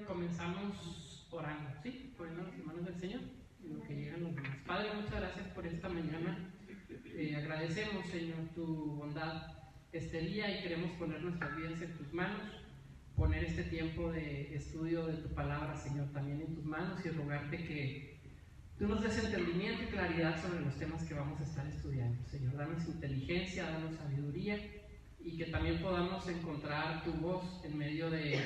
comenzamos orando, ¿sí? Poniendo las manos del Señor en lo que llegan los demás. Padre, muchas gracias por esta mañana. Agradecemos, Señor, tu bondad este día y queremos poner nuestras vidas en tus manos, poner este tiempo de estudio de tu palabra, Señor, también en tus manos y rogarte que tú nos des entendimiento y claridad sobre los temas que vamos a estar estudiando. Señor, danos inteligencia, danos sabiduría y que también podamos encontrar tu voz en medio de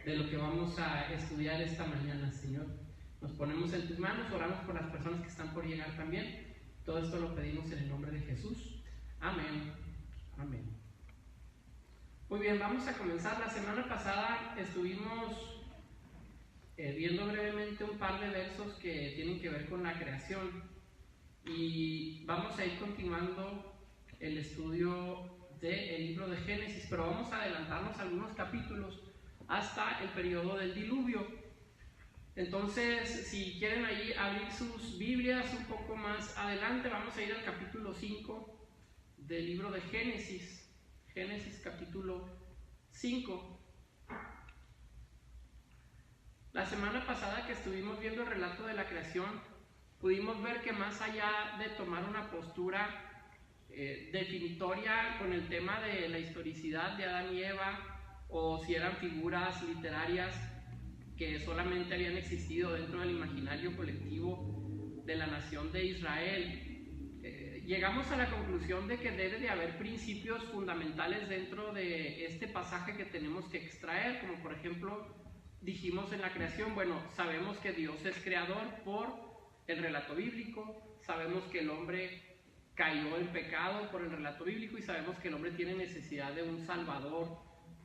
lo que vamos a estudiar esta mañana, Señor. Nos ponemos en tus manos, oramos por las personas que están por llegar también. Todo esto lo pedimos en el nombre de Jesús. Amén. Amén. Muy bien, vamos a comenzar. La semana pasada estuvimos viendo brevemente un par de versos que tienen que ver con la creación y vamos a ir continuando el estudio del libro de Génesis, pero vamos a adelantarnos algunos capítulos hasta el periodo del diluvio. Entonces, si quieren ahí abrir sus Biblias un poco más adelante, vamos a ir al capítulo 5 del libro de Génesis. Génesis capítulo 5. La semana pasada que estuvimos viendo el relato de la creación, pudimos ver que más allá de tomar una postura definitoria con el tema de la historicidad de Adán y Eva, o si eran figuras literarias que solamente habían existido dentro del imaginario colectivo de la nación de Israel, llegamos a la conclusión de que debe de haber principios fundamentales dentro de este pasaje que tenemos que extraer, como por ejemplo dijimos en la creación. Bueno, sabemos que Dios es creador por el relato bíblico, sabemos que el hombre cayó en pecado por el relato bíblico y sabemos que el hombre tiene necesidad de un salvador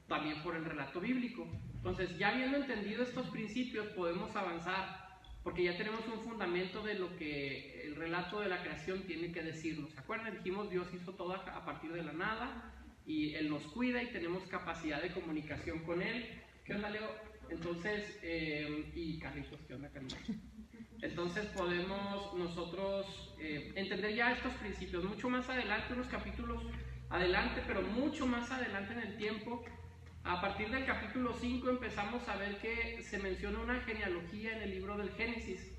también por el relato bíblico. Entonces, ya habiendo entendido estos principios, podemos avanzar porque ya tenemos un fundamento de lo que el relato de la creación tiene que decirnos. ¿Se acuerdan? Dijimos, Dios hizo todo a partir de la nada y Él nos cuida y tenemos capacidad de comunicación con Él. ¿Qué onda, Leo? Entonces, y Carlitos, ¿qué onda, Carlitos? Entonces podemos nosotros entender ya estos principios mucho más adelante, unos capítulos adelante, pero mucho más adelante en el tiempo. A partir del capítulo 5 empezamos a ver que se menciona una genealogía en el libro del Génesis.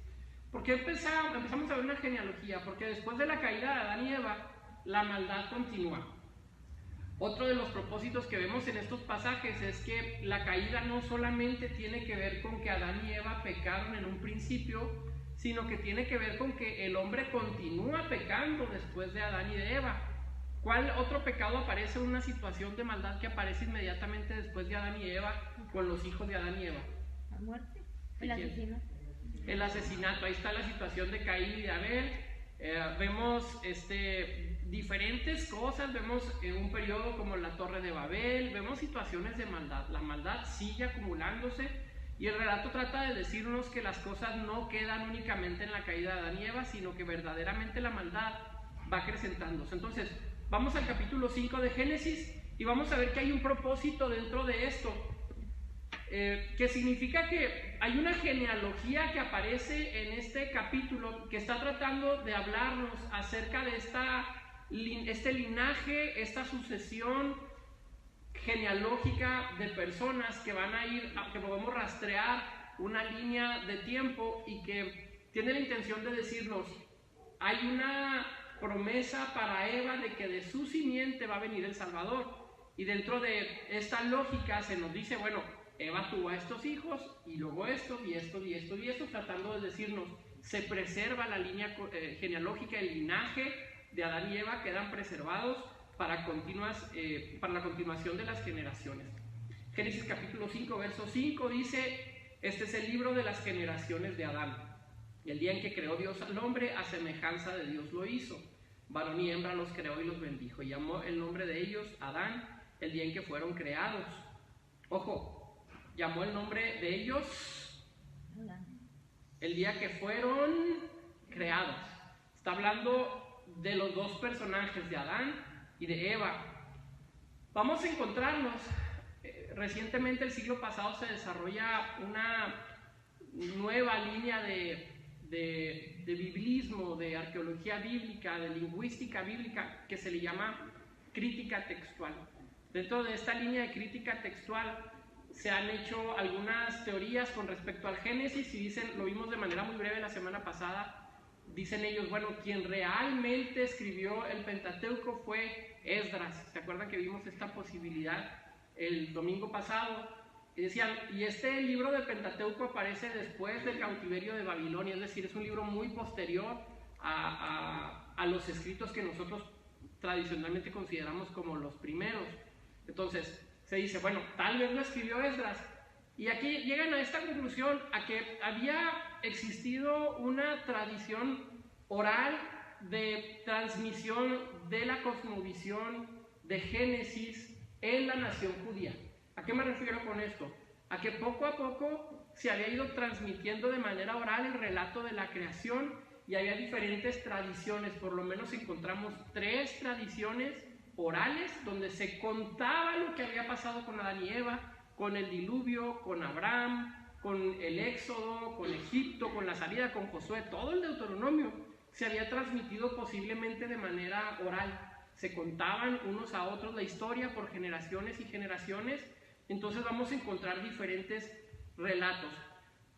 ¿Por qué empezamos a ver una genealogía? Porque después de la caída de Adán y Eva, la maldad continúa. Otro de los propósitos que vemos en estos pasajes es que la caída no solamente tiene que ver con que Adán y Eva pecaron en un principio, sino que tiene que ver con que el hombre continúa pecando después de Adán y de Eva. ¿Cuál otro pecado aparece en una situación de maldad que aparece inmediatamente después de Adán y Eva con los hijos de Adán y Eva? La muerte, el asesinato. El asesinato, ahí está la situación de Caín y de Abel. Vemos diferentes cosas, vemos un periodo como la Torre de Babel, vemos situaciones de maldad. La maldad sigue acumulándose y el relato trata de decirnos que las cosas no quedan únicamente en la caída de Adán y Eva, sino que verdaderamente la maldad va acrecentándose. Entonces, vamos al capítulo 5 de Génesis y vamos a ver que hay un propósito dentro de esto, que significa que hay una genealogía que aparece en este capítulo que está tratando de hablarnos acerca de este linaje, esta sucesión genealógica de personas que van a ir, que podemos rastrear una línea de tiempo y que tiene la intención de decirnos, hay una promesa para Eva de que de su simiente va a venir el Salvador. Y dentro de esta lógica se nos dice, bueno, Eva tuvo a estos hijos y luego esto y esto y esto y esto, tratando de decirnos, se preserva la línea genealógica, el linaje de Adán y Eva quedan preservados para la continuación de las generaciones. Génesis capítulo 5, verso 5 dice, este es el libro de las generaciones de Adán. El día en que creó Dios al hombre, a semejanza de Dios lo hizo. Varón y hembra los creó y los bendijo. Y llamó el nombre de ellos Adán, el día en que fueron creados. Ojo, llamó el nombre de ellos el día que fueron creados. Está hablando de los dos personajes, de Adán y de Eva. Vamos a encontrarnos, recientemente el siglo pasado se desarrolla una nueva línea de biblismo, de arqueología bíblica, de lingüística bíblica, que se le llama crítica textual. Dentro de esta línea de crítica textual se han hecho algunas teorías con respecto al Génesis y dicen, lo vimos de manera muy breve la semana pasada, dicen ellos, bueno, quien realmente escribió el Pentateuco fue Esdras. ¿Se acuerdan que vimos esta posibilidad el domingo pasado? Y decían, y este libro del Pentateuco aparece después del cautiverio de Babilonia, es decir, es un libro muy posterior a los escritos que nosotros tradicionalmente consideramos como los primeros. Entonces se dice, bueno, tal vez lo escribió Esdras, y aquí llegan a esta conclusión, a que había existido una tradición oral de transmisión de la cosmovisión de Génesis en la nación judía. ¿A qué me refiero con esto? A que poco a poco se había ido transmitiendo de manera oral el relato de la creación, y había diferentes tradiciones. Por lo menos encontramos 3 tradiciones orales donde se contaba lo que había pasado con Adán y Eva, con el diluvio, con Abraham, con el Éxodo, con Egipto, con la salida, con Josué. Todo el Deuteronomio se había transmitido posiblemente de manera oral. Se contaban unos a otros la historia por generaciones y generaciones. Entonces vamos a encontrar diferentes relatos.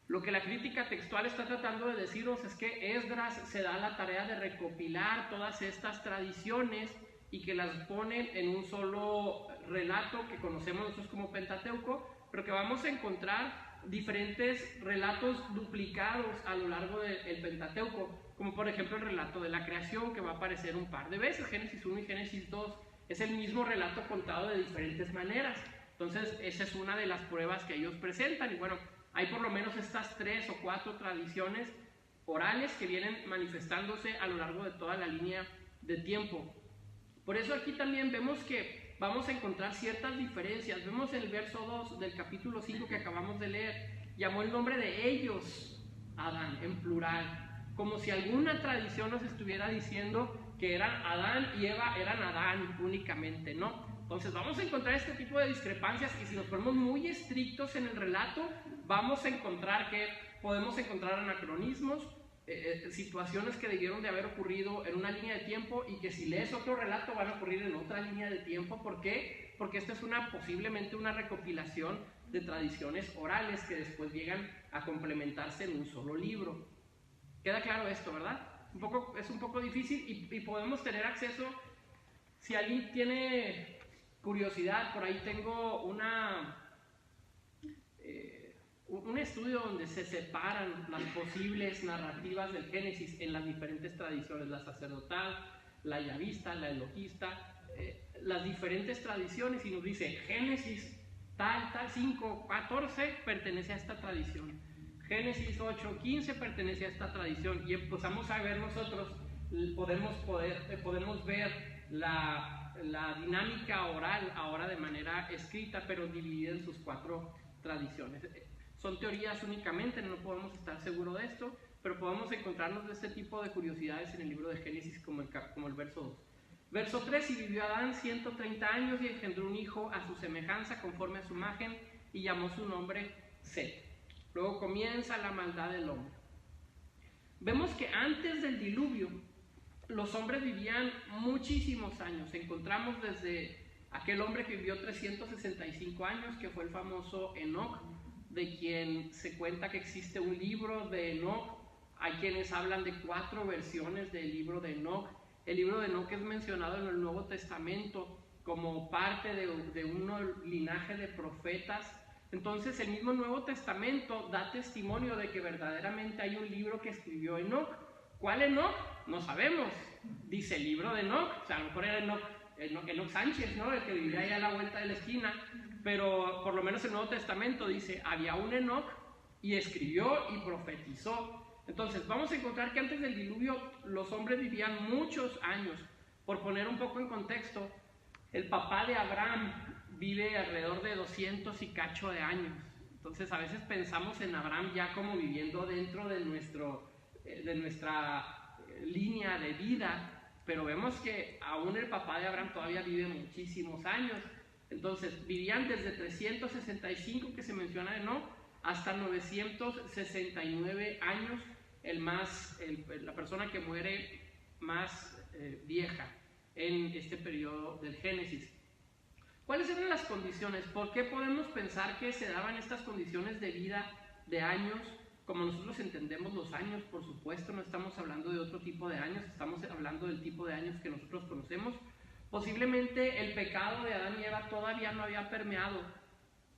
Lo que la crítica textual está tratando de decirnos es que Esdras se da la tarea de recopilar todas estas tradiciones y que las pone en un solo relato que conocemos nosotros como Pentateuco, pero que vamos a encontrar diferentes relatos duplicados a lo largo del Pentateuco, como por ejemplo el relato de la creación, que va a aparecer un par de veces, Génesis 1 y Génesis 2, es el mismo relato contado de diferentes maneras. Entonces esa es una de las pruebas que ellos presentan, y bueno, hay por lo menos estas 3 o 4 tradiciones orales que vienen manifestándose a lo largo de toda la línea de tiempo. Por eso aquí también vemos que vamos a encontrar ciertas diferencias. Vemos en el verso 2 del capítulo 5 que acabamos de leer, llamó el nombre de ellos Adán, en plural, como si alguna tradición nos estuviera diciendo que eran Adán y Eva eran Adán únicamente, ¿no? Entonces vamos a encontrar este tipo de discrepancias, y si nos ponemos muy estrictos en el relato, vamos a encontrar que podemos encontrar anacronismos, situaciones que debieron de haber ocurrido en una línea de tiempo y que si lees otro relato van a ocurrir en otra línea de tiempo. ¿Por qué? Porque esta es posiblemente una recopilación de tradiciones orales que después llegan a complementarse en un solo libro. ¿Queda claro esto, verdad? Es un poco difícil, y podemos tener acceso, si alguien tiene curiosidad, por ahí tengo un estudio donde se separan las posibles narrativas del Génesis en las diferentes tradiciones, la sacerdotal, la yavista, la elohista, las diferentes tradiciones, y nos dice Génesis tal, 5:14 pertenece a esta tradición, Génesis 8:15 pertenece a esta tradición, y empezamos a ver nosotros, podemos ver la dinámica oral ahora de manera escrita, pero dividida en sus 4 tradiciones. Son teorías únicamente, no podemos estar seguros de esto, pero podemos encontrarnos de este tipo de curiosidades en el libro de Génesis, como el verso 2. Verso 3, y vivió Adán 130 años y engendró un hijo a su semejanza, conforme a su imagen, y llamó su nombre Set. Luego comienza la maldad del hombre. Vemos que antes del diluvio los hombres vivían muchísimos años. Encontramos desde aquel hombre que vivió 365 años, que fue el famoso Enoc, de quien se cuenta que existe un libro de Enoc. Hay quienes hablan de 4 versiones del libro de Enoc. El libro de Enoc es mencionado en el Nuevo Testamento como parte de un linaje de profetas. Entonces el mismo Nuevo Testamento da testimonio de que verdaderamente hay un libro que escribió Enoc. ¿Cuál Enoc? No sabemos. Dice el libro de Enoc, o sea, a lo mejor era Enoc Sánchez, ¿no? El que vivía ahí a la vuelta de la esquina, pero por lo menos el Nuevo Testamento dice, había un Enoc y escribió y profetizó. Entonces vamos a encontrar que antes del diluvio los hombres vivían muchos años. Por poner un poco en contexto, el papá de Abraham vive alrededor de 200 y cacho de años. Entonces a veces pensamos en Abraham ya como viviendo dentro de nuestra línea de vida, pero vemos que aún el papá de Abraham todavía vive muchísimos años. Entonces vivían desde 365 que se menciona Enoc hasta 969 años, la persona que muere más vieja en este periodo del Génesis. ¿Cuáles eran las condiciones? ¿Por qué podemos pensar que se daban estas condiciones de vida de años? Como nosotros entendemos los años, por supuesto, no estamos hablando de otro tipo de años, estamos hablando del tipo de años que nosotros conocemos. Posiblemente el pecado de Adán y Eva todavía no había permeado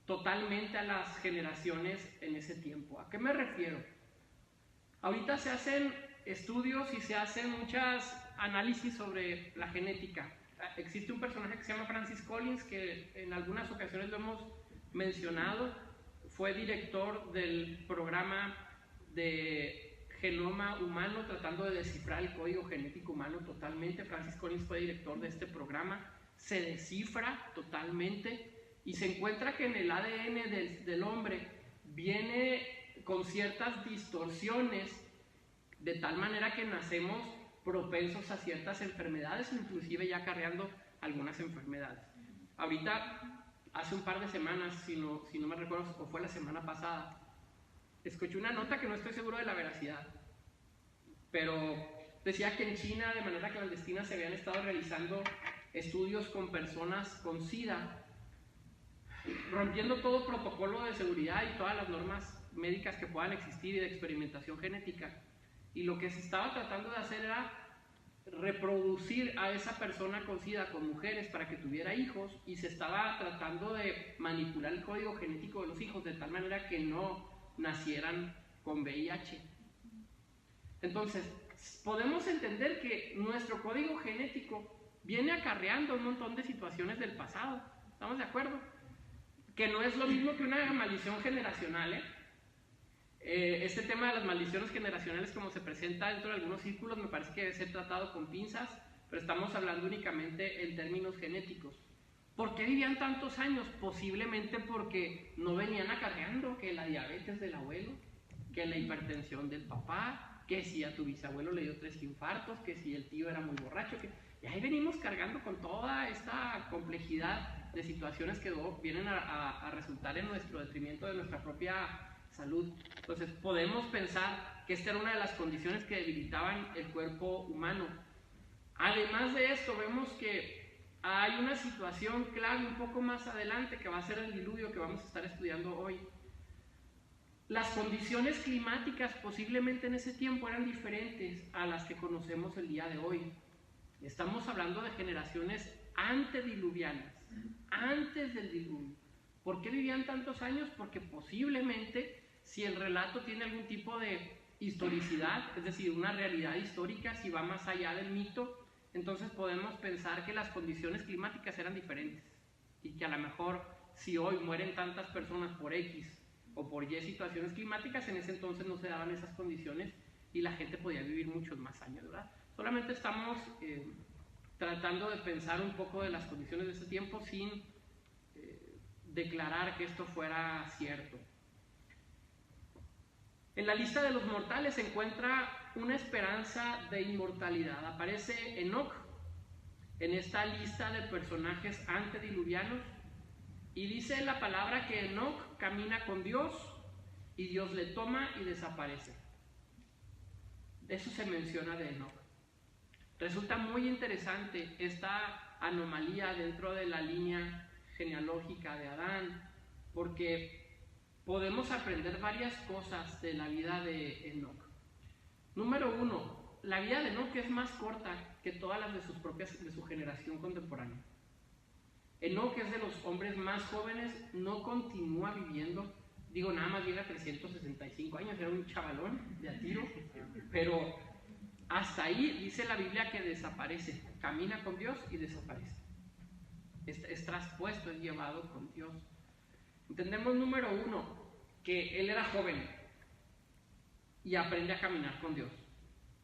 totalmente a las generaciones en ese tiempo. ¿A qué me refiero? Ahorita se hacen estudios y se hacen muchos análisis sobre la genética. Existe un personaje que se llama Francis Collins, que en algunas ocasiones lo hemos mencionado. Fue director del programa de genoma humano, tratando de descifrar el código genético humano totalmente. Francis Collins fue director de este programa. Se descifra totalmente y se encuentra que en el ADN del hombre viene con ciertas distorsiones, de tal manera que nacemos propensos a ciertas enfermedades, inclusive ya acarreando algunas enfermedades. Ahorita, hace un par de semanas, si no me recuerdo, o fue la semana pasada, escuché una nota que no estoy seguro de la veracidad, pero decía que en China, de manera clandestina, se habían estado realizando estudios con personas con SIDA, rompiendo todo protocolo de seguridad y todas las normas médicas que puedan existir y de experimentación genética. Y lo que se estaba tratando de hacer era reproducir a esa persona con SIDA con mujeres para que tuviera hijos, y se estaba tratando de manipular el código genético de los hijos de tal manera que no nacieran con VIH. Entonces, podemos entender que nuestro código genético viene acarreando un montón de situaciones del pasado. ¿Estamos de acuerdo? Que no es lo mismo que una maldición generacional, ¿eh? Este tema de las maldiciones generacionales, como se presenta dentro de algunos círculos, me parece que debe ser tratado con pinzas, pero estamos hablando únicamente en términos genéticos. ¿Por qué vivían tantos años? Posiblemente porque no venían acarreando que la diabetes del abuelo, que la hipertensión del papá, que si a tu bisabuelo le dio 3 infartos, que si el tío era muy borracho, y ahí venimos cargando con toda esta complejidad de situaciones que vienen a resultar en nuestro detrimento de nuestra propia salud. Entonces podemos pensar que esta era una de las condiciones que debilitaban el cuerpo humano. Además de esto, vemos que hay una situación clave un poco más adelante, que va a ser el diluvio que vamos a estar estudiando hoy. Las condiciones climáticas posiblemente en ese tiempo eran diferentes a las que conocemos el día de hoy. Estamos hablando de generaciones antediluvianas, antes del diluvio. ¿Por qué vivían tantos años? Porque posiblemente, si el relato tiene algún tipo de historicidad, es decir, una realidad histórica, si va más allá del mito, entonces podemos pensar que las condiciones climáticas eran diferentes y que a lo mejor si hoy mueren tantas personas por X o por Y situaciones climáticas, en ese entonces no se daban esas condiciones y la gente podía vivir muchos más años, ¿verdad? Solamente estamos tratando de pensar un poco de las condiciones de ese tiempo sin declarar que esto fuera cierto. En la lista de los mortales se encuentra una esperanza de inmortalidad. Aparece Enoc en esta lista de personajes antediluvianos y dice la palabra que Enoc camina con Dios y Dios le toma y desaparece. Eso se menciona de Enoc. Resulta muy interesante esta anomalía dentro de la línea genealógica de Adán, porque podemos aprender varias cosas de la vida de Enoc. Número 1, la vida de Enoc es más corta que todas las de su generación contemporánea. Enoc es de los hombres más jóvenes, no continúa viviendo, nada más llega a 365 años, era un chavalón de a tiro, pero hasta ahí dice la Biblia que desaparece, camina con Dios y desaparece. Es traspuesto, es llevado con Dios. Entendemos, número 1, que él era joven y aprende a caminar con Dios.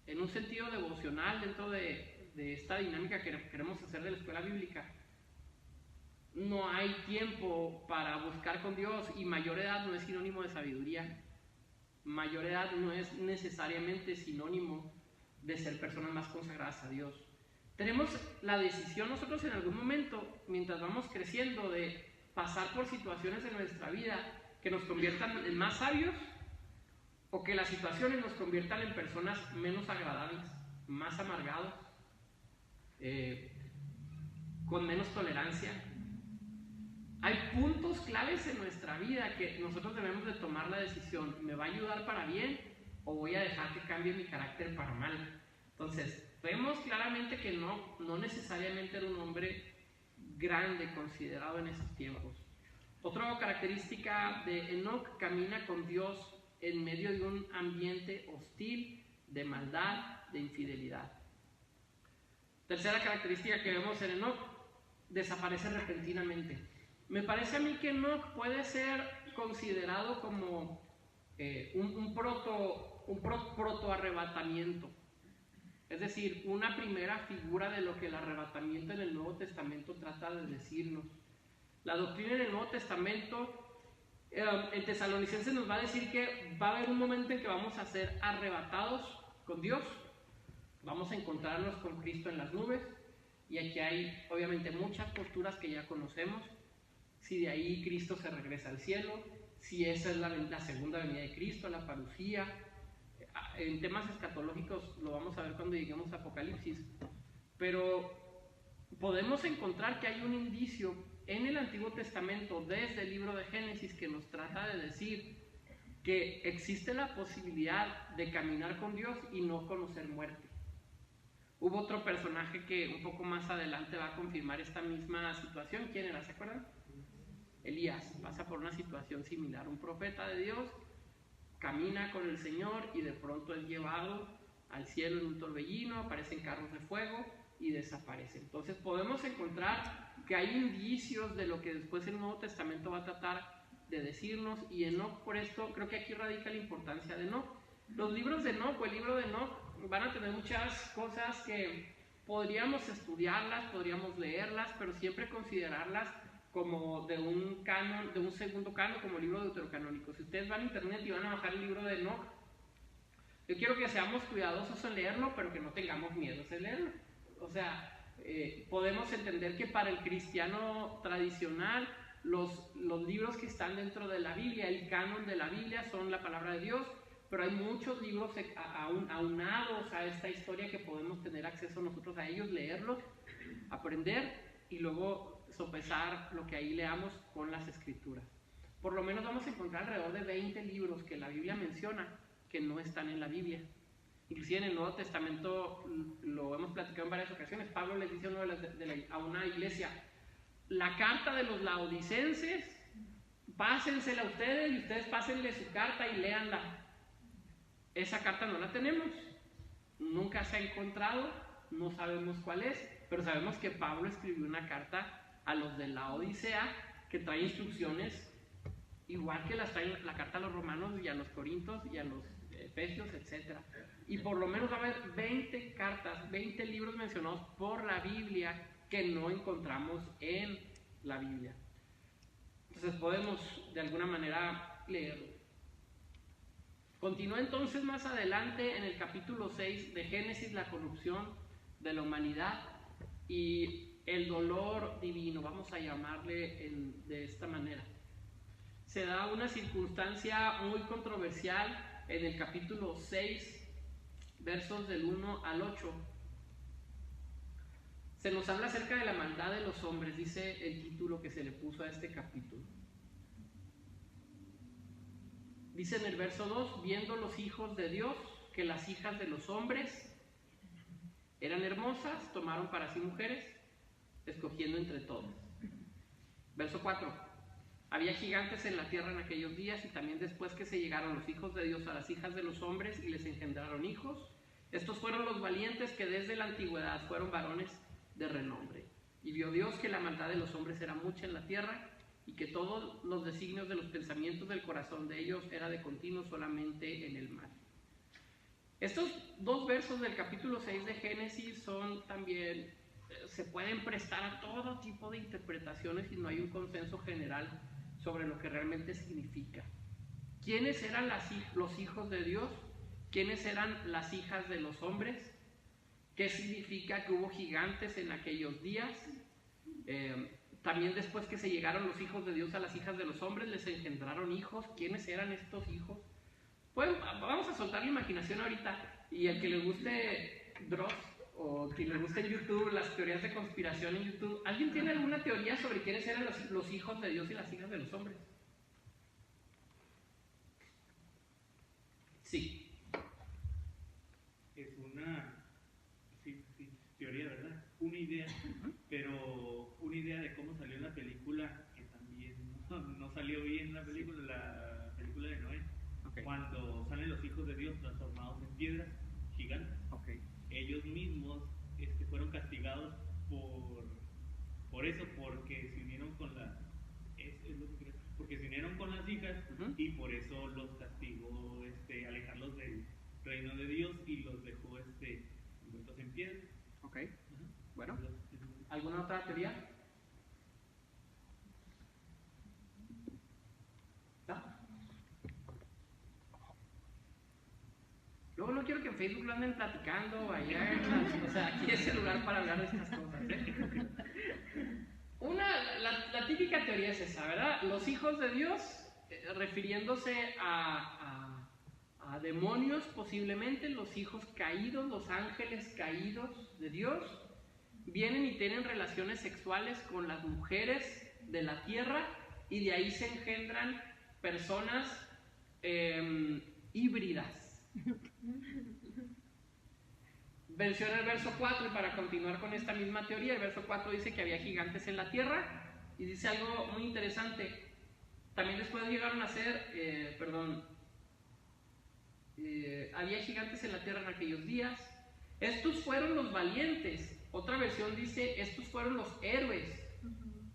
En un sentido devocional, dentro de esta dinámica que queremos hacer de la escuela bíblica, no hay tiempo para buscar con Dios, y mayor edad no es sinónimo de sabiduría. Mayor edad no es necesariamente sinónimo de ser personas más consagradas a Dios. Tenemos la decisión nosotros en algún momento, mientras vamos creciendo, de pasar por situaciones en nuestra vida que nos conviertan en más sabios, o que las situaciones nos conviertan en personas menos agradables, más amargados, con menos tolerancia. Hay puntos claves en nuestra vida que nosotros debemos de tomar la decisión, ¿me va a ayudar para bien o voy a dejar que cambie mi carácter para mal? Entonces, vemos claramente que no necesariamente era un hombre grande considerado en esos tiempos. Otra característica de Enoc: camina con Dios en medio de un ambiente hostil, de maldad, de infidelidad. Tercera característica que vemos en Enoc: desaparece repentinamente. Me parece a mí que Enoc puede ser considerado como un proto arrebatamiento. Es decir, una primera figura de lo que el arrebatamiento en el Nuevo Testamento trata de decirnos. La doctrina en el Nuevo Testamento, en Tesalonicenses nos va a decir que va a haber un momento en que vamos a ser arrebatados con Dios, vamos a encontrarnos con Cristo en las nubes, y aquí hay obviamente muchas posturas que ya conocemos. Si de ahí Cristo se regresa al cielo, si esa es la segunda venida de Cristo, la parusía. En temas escatológicos lo vamos a ver cuando lleguemos a Apocalipsis, pero podemos encontrar que hay un indicio en el Antiguo Testamento, desde el libro de Génesis, que nos trata de decir que existe la posibilidad de caminar con Dios y no conocer muerte. Hubo otro personaje que un poco más adelante va a confirmar esta misma situación. ¿Quién era? ¿Se acuerdan? Elías pasa por una situación similar, un profeta de Dios, camina con el Señor y de pronto es llevado al cielo en un torbellino, aparecen carros de fuego y desaparece. Entonces podemos encontrar que hay indicios de lo que después el Nuevo Testamento va a tratar de decirnos, y Enoc, por esto creo que aquí radica la importancia de Enoc. Los libros de Enoc o el libro de Enoc van a tener muchas cosas que podríamos estudiarlas, podríamos leerlas, pero siempre considerarlas como de un canon, de un segundo canon, como libro deuterocanónico. Si ustedes van a internet y van a bajar el libro de Enoc, yo quiero que seamos cuidadosos en leerlo, pero que no tengamos miedo en leerlo. O sea, podemos entender que para el cristiano tradicional, los libros que están dentro de la Biblia, el canon de la Biblia, son la palabra de Dios, pero hay muchos libros aunados a esta historia que podemos tener acceso nosotros a ellos, leerlos, aprender y luego sopesar lo que ahí leamos con las escrituras. Por lo menos vamos a encontrar alrededor de 20 libros que la Biblia menciona que no están en la Biblia. Inclusive en el Nuevo Testamento, lo hemos platicado en varias ocasiones, Pablo les dice a una iglesia: la carta de los laodicenses, pásensela a ustedes y ustedes pásenle su carta y léanla. Esa carta no la tenemos, nunca se ha encontrado, no sabemos cuál es, pero sabemos que Pablo escribió una carta a los de la Odisea que trae instrucciones igual que las trae la carta a los romanos y a los corintios y a los efesios, etc. Y por lo menos va a haber 20 cartas, 20 libros mencionados por la Biblia que no encontramos en la Biblia. Entonces podemos de alguna manera leerlo. Continúa entonces más adelante en el capítulo 6 de Génesis la corrupción de la humanidad y el dolor divino, vamos a llamarle de esta manera. Se da una circunstancia muy controversial en el capítulo 6, versos del 1 al 8. Se nos habla acerca de la maldad de los hombres, dice el título que se le puso a este capítulo. Dice en el verso 2: viendo los hijos de Dios que las hijas de los hombres eran hermosas, tomaron para sí mujeres, escogiendo entre todos. Verso 4: había gigantes en la tierra en aquellos días, y también después que se llegaron los hijos de Dios a las hijas de los hombres y les engendraron hijos. Estos fueron los valientes que desde la antigüedad fueron varones de renombre. Y vio Dios que la maldad de los hombres era mucha en la tierra, y que todos los designios de los pensamientos del corazón de ellos era de continuo solamente en el mal. Estos dos versos del capítulo 6 de Génesis son también, se pueden prestar a todo tipo de interpretaciones y no hay un consenso general sobre lo que realmente significa. ¿Quiénes eran los hijos de Dios? ¿Quiénes eran las hijas de los hombres? ¿Qué significa que hubo gigantes en aquellos días? También después que se llegaron los hijos de Dios a las hijas de los hombres, les engendraron hijos. ¿Quiénes eran estos hijos? Pues vamos a soltar la imaginación ahorita, y el que le guste Dross o quien le gusta en YouTube, las teorías de conspiración en YouTube, ¿alguien tiene alguna teoría sobre quiénes eran los hijos de Dios y las hijas de los hombres? Sí. Es una teoría, ¿verdad? Una idea, pero una idea de cómo salió la película, que también no salió bien la película de Noé. Okay. Cuando salen los hijos de Dios transformados en piedras gigantes. Okay. Ellos mismos fueron castigados por eso, porque se unieron con porque se unieron con las hijas, y por eso los castigó alejarlos del reino de Dios y los dejó envueltos en piedra. Ok. Bueno, ¿alguna otra teoría? ¿No? Luego no quiero que en Facebook lo anden platicando allá, o sea, aquí es el lugar para hablar de estas cosas, ¿eh? La típica teoría es esa, ¿verdad? Los hijos de Dios, refiriéndose a demonios posiblemente, los hijos caídos, los ángeles caídos de Dios, vienen y tienen relaciones sexuales con las mujeres de la tierra, y de ahí se engendran personas híbridas. Menciona el verso 4, y para continuar con esta misma teoría, el verso 4 dice que había gigantes en la tierra, y dice algo muy interesante. También después llegaron a ser, había gigantes en la tierra en aquellos días. Estos fueron los valientes. Otra versión dice, estos fueron los héroes,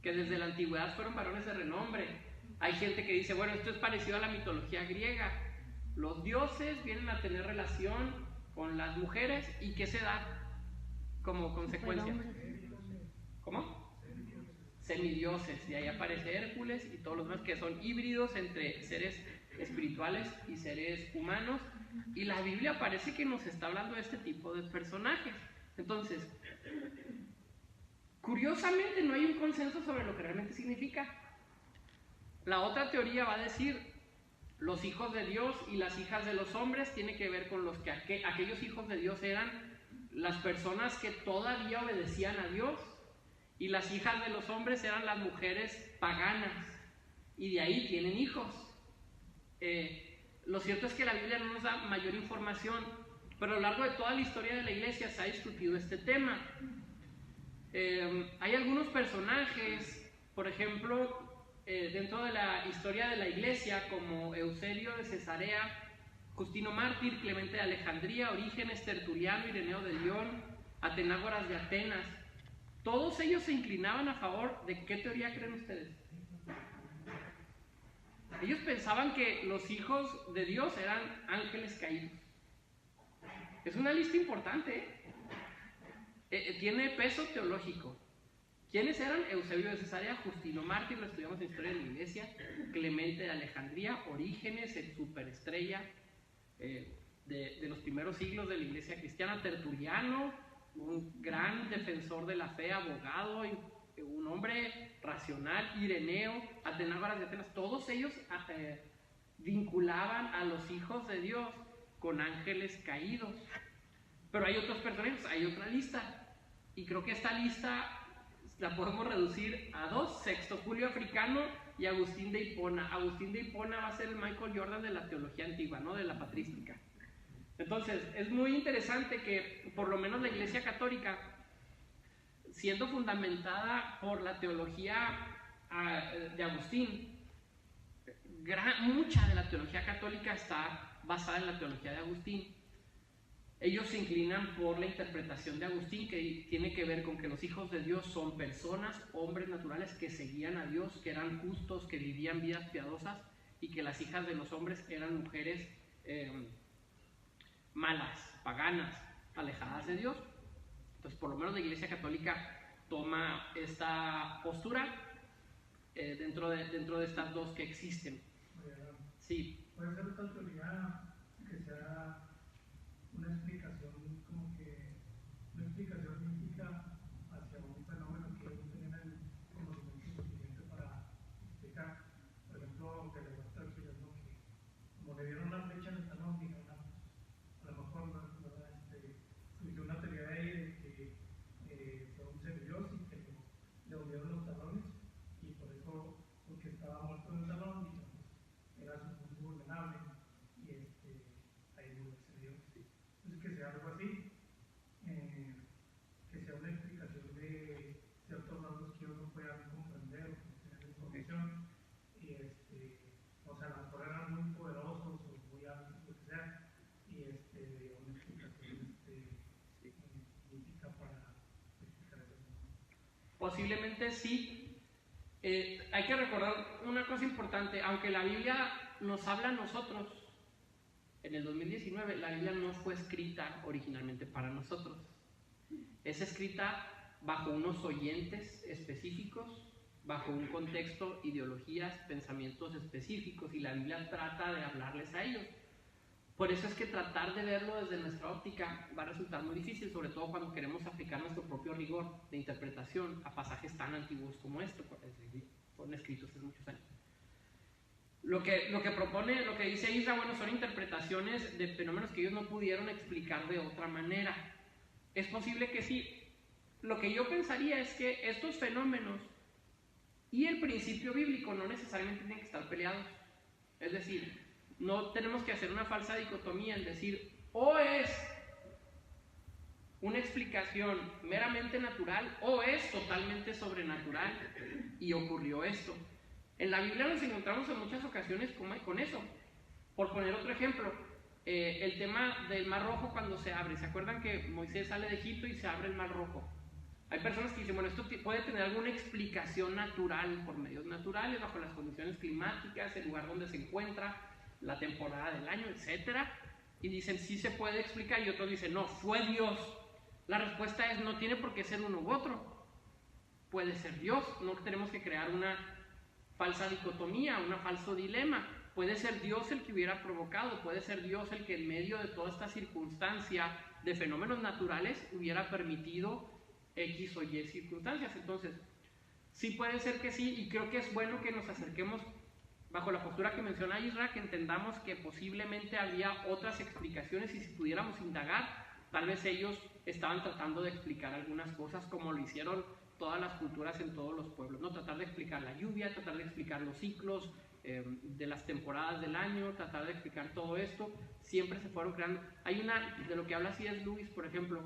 que desde la antigüedad fueron varones de renombre. Hay gente que dice, bueno, esto es parecido a la mitología griega. Los dioses vienen a tener relación con las mujeres, ¿y qué se da como consecuencia? ¿Cómo? Semidioses. Y ahí aparece Hércules y todos los demás, que son híbridos entre seres espirituales y seres humanos, y la Biblia parece que nos está hablando de este tipo de personajes. Entonces, curiosamente no hay un consenso sobre lo que realmente significa. La otra teoría va a decir, los hijos de Dios y las hijas de los hombres tiene que ver con los que aquellos hijos de Dios eran las personas que todavía obedecían a Dios, y las hijas de los hombres eran las mujeres paganas, y de ahí tienen hijos. Lo cierto es que la Biblia no nos da mayor información, pero a lo largo de toda la historia de la iglesia se ha discutido este tema. Hay algunos personajes, por ejemplo, dentro de la historia de la iglesia, como Eusebio de Cesarea, Justino Mártir, Clemente de Alejandría, Orígenes, Tertuliano, Ireneo de León, Atenágoras de Atenas. Todos ellos se inclinaban a favor de ¿qué teoría creen ustedes? Ellos pensaban que los hijos de Dios eran ángeles caídos. Es una lista importante, tiene peso teológico. ¿Quiénes eran? Eusebio de Cesarea, Justino Mártir, lo estudiamos en Historia de la Iglesia, Clemente de Alejandría, Orígenes, el superestrella de los primeros siglos de la Iglesia cristiana, Tertuliano, un gran defensor de la fe, abogado, un hombre racional, Ireneo, Atenágoras de Atenas. Todos ellos vinculaban a los hijos de Dios con ángeles caídos. Pero hay otros personajes, hay otra lista, y creo que esta lista la podemos reducir a dos: Sexto Julio Africano y Agustín de Hipona. Agustín de Hipona va a ser el Michael Jordan de la teología antigua, ¿no? De la patrística. Entonces, es muy interesante que por lo menos la Iglesia Católica, siendo fundamentada por la teología de Agustín, mucha de la teología católica está basada en la teología de Agustín. Ellos se inclinan por la interpretación de Agustín, que tiene que ver con que los hijos de Dios son personas, hombres naturales que seguían a Dios, que eran justos, que vivían vidas piadosas, y que las hijas de los hombres eran mujeres malas, paganas, alejadas de Dios. Entonces, por lo menos la Iglesia Católica toma esta postura dentro de estas dos que existen. Sí. ¿Puede ser otra teoría que sea una explicación mística hacia un fenómeno que ellos tienen el conocimiento suficiente para explicar? Por ejemplo, que le gusta decir, ¿no? Que como le dieron una flecha en el talón, dijeron, a lo mejor surgió una teoría de posiblemente sí. Hay que recordar una cosa importante, aunque la Biblia nos habla a nosotros, en el 2019 la Biblia no fue escrita originalmente para nosotros. Es escrita bajo unos oyentes específicos, bajo un contexto, ideologías, pensamientos específicos, y la Biblia trata de hablarles a ellos. Por eso es que tratar de verlo desde nuestra óptica va a resultar muy difícil, sobre todo cuando queremos aplicar nuestro propio rigor de interpretación a pasajes tan antiguos como este, fueron escritos hace muchos años. Lo que propone, lo que dice Isra, bueno, son interpretaciones de fenómenos que ellos no pudieron explicar de otra manera. Es posible que sí. Lo que yo pensaría es que estos fenómenos y el principio bíblico no necesariamente tienen que estar peleados. Es decir, no tenemos que hacer una falsa dicotomía en decir, o es una explicación meramente natural o es totalmente sobrenatural y ocurrió esto. En la Biblia nos encontramos en muchas ocasiones con eso. Por poner otro ejemplo, el tema del Mar Rojo cuando se abre. ¿Se acuerdan que Moisés sale de Egipto y se abre el Mar Rojo? Hay personas que dicen, bueno, esto puede tener alguna explicación natural, por medios naturales, bajo las condiciones climáticas, el lugar donde se encuentra, la temporada del año, etc. Y dicen, sí se puede explicar, y otros dicen, no, fue Dios. La respuesta es, no tiene por qué ser uno u otro. Puede ser Dios, no tenemos que crear una falsa dicotomía, un falso dilema. Puede ser Dios el que hubiera provocado, puede ser Dios el que en medio de toda esta circunstancia de fenómenos naturales hubiera permitido X o Y circunstancias. Entonces, sí puede ser que sí, y creo que es bueno que nos acerquemos bajo la postura que menciona Isra, que entendamos que posiblemente había otras explicaciones, y si pudiéramos indagar, tal vez ellos estaban tratando de explicar algunas cosas como lo hicieron todas las culturas en todos los pueblos, ¿no? Tratar de explicar la lluvia, tratar de explicar los ciclos de las temporadas del año, tratar de explicar todo esto. Siempre se fueron creando. Hay una, de lo que habla C.S. Lewis, por ejemplo,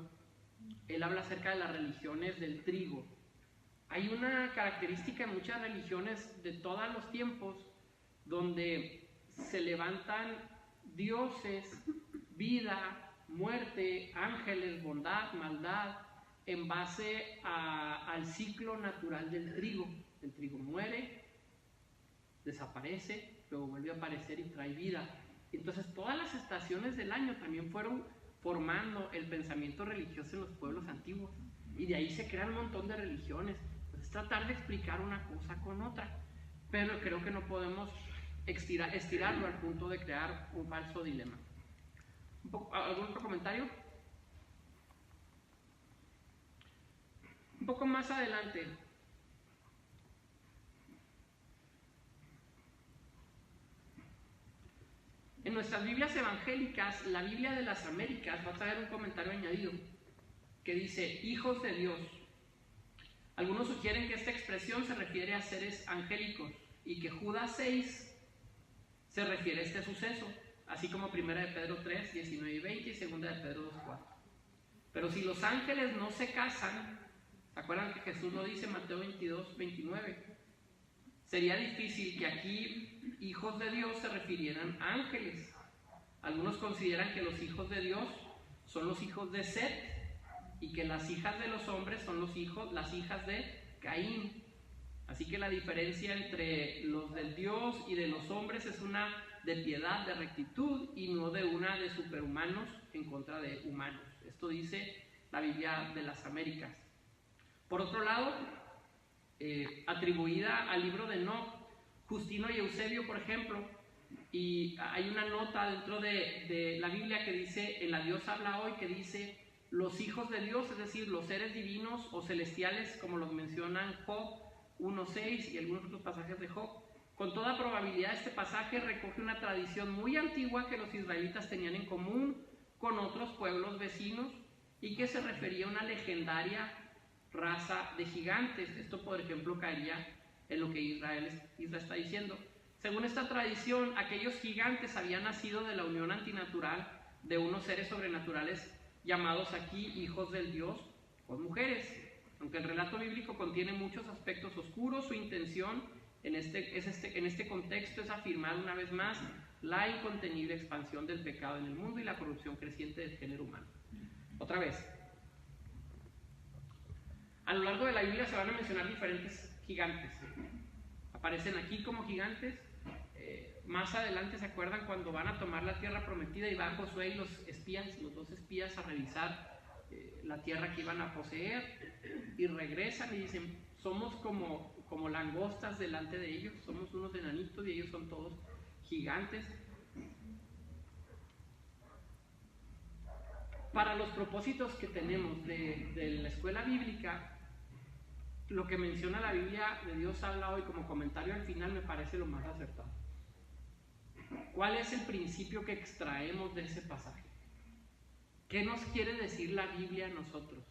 él habla acerca de las religiones del trigo. Hay una característica en muchas religiones de todos los tiempos donde se levantan dioses, vida, muerte, ángeles, bondad, maldad, en base al ciclo natural del trigo. El trigo muere, desaparece, luego vuelve a aparecer y trae vida. Entonces todas las estaciones del año también fueron formando el pensamiento religioso en los pueblos antiguos, y de ahí se crean un montón de religiones. Entonces tratar de explicar una cosa con otra, pero creo que no podemos estirarlo al punto de crear un falso dilema. ¿Algún otro comentario? Un poco más adelante, en nuestras Biblias evangélicas, la Biblia de las Américas va a traer un comentario añadido que dice, hijos de Dios. Algunos sugieren que esta expresión se refiere a seres angélicos y que Judas 6 se refiere a este suceso, así como 1 de Pedro 3, 19 y 20 y 2 de Pedro 2, 4. Pero si los ángeles no se casan, ¿se acuerdan que Jesús lo dice en Mateo 22, 29? Sería difícil que aquí hijos de Dios se refirieran a ángeles. Algunos consideran que los hijos de Dios son los hijos de Set y que las hijas de los hombres son las hijas de Caín. Así que la diferencia entre los del Dios y de los hombres es una de piedad, de rectitud, y no de una de superhumanos en contra de humanos. Esto dice la Biblia de las Américas. Por otro lado, atribuida al libro de Enoc, Justino y Eusebio, por ejemplo, y hay una nota dentro de la Biblia que dice, en La Dios habla hoy, que dice, los hijos de Dios, es decir, los seres divinos o celestiales, como los mencionan Job 1.6 y algunos otros pasajes de Job. Con toda probabilidad este pasaje recoge una tradición muy antigua que los israelitas tenían en común con otros pueblos vecinos y que se refería a una legendaria raza de gigantes. Esto, por ejemplo, caería en lo que Israel está diciendo. Según esta tradición, aquellos gigantes habían nacido de la unión antinatural de unos seres sobrenaturales llamados aquí hijos del Dios con mujeres. Aunque el relato bíblico contiene muchos aspectos oscuros, su intención en este contexto es afirmar una vez más la incontenible expansión del pecado en el mundo y la corrupción creciente del género humano. Otra vez, A lo largo de la Biblia se van a mencionar diferentes gigantes. Aparecen aquí como gigantes. Más adelante, ¿se acuerdan cuando van a tomar la tierra prometida y van Josué y los dos espías a revisar la tierra que iban a poseer? Y regresan y dicen, somos como langostas delante de ellos, somos unos enanitos y ellos son todos gigantes. Para los propósitos que tenemos de la escuela bíblica, lo que menciona la Biblia de Dios habla hoy como comentario al final me parece lo más acertado. ¿Cuál es el principio que extraemos de ese pasaje? ¿Qué nos quiere decir la Biblia a nosotros?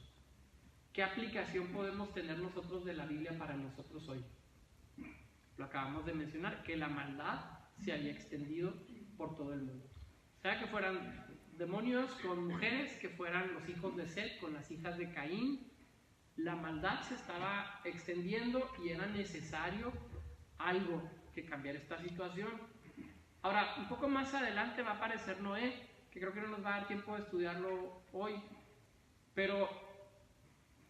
¿Qué aplicación podemos tener nosotros de la Biblia para nosotros hoy? Lo acabamos de mencionar, que la maldad se había extendido por todo el mundo. O sea, que fueran demonios con mujeres, que fueran los hijos de Set con las hijas de Caín, la maldad se estaba extendiendo y era necesario algo que cambiar esta situación. Ahora, un poco más adelante va a aparecer Noé, que creo que no nos va a dar tiempo de estudiarlo hoy, pero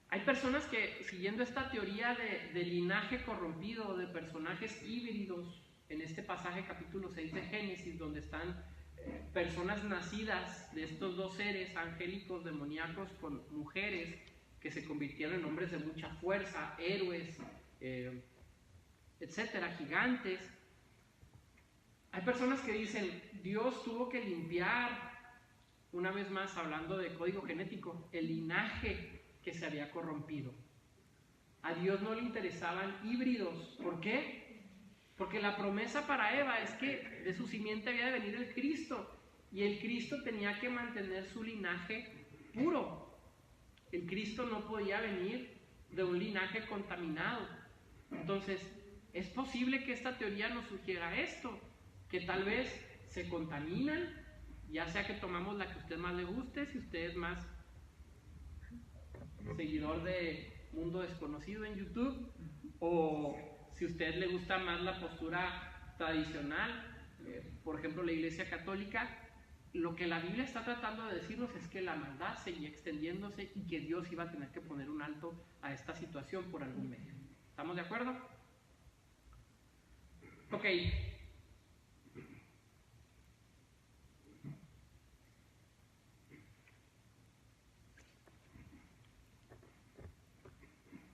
hay personas que, siguiendo esta teoría de linaje corrompido, de personajes híbridos, en este pasaje capítulo 6 de Génesis, donde están personas nacidas de estos dos seres angélicos demoníacos con mujeres que se convirtieron en hombres de mucha fuerza, héroes, etcétera, gigantes. Hay personas que dicen, Dios tuvo que limpiar, una vez más hablando de código genético, el linaje que se había corrompido. A Dios no le interesaban híbridos. ¿Por qué? Porque la promesa para Eva es que de su simiente había de venir el Cristo, y el Cristo tenía que mantener su linaje puro. El Cristo no podía venir de un linaje contaminado. Entonces, es posible que esta teoría nos sugiera esto, que tal vez se contaminan, ya sea que tomamos la que a usted más le guste, si usted es más seguidor de Mundo Desconocido en YouTube, o si a usted le gusta más la postura tradicional, por ejemplo la Iglesia Católica. Lo que la Biblia está tratando de decirnos es que la maldad seguía extendiéndose y que Dios iba a tener que poner un alto a esta situación por algún medio. ¿Estamos de acuerdo? Ok.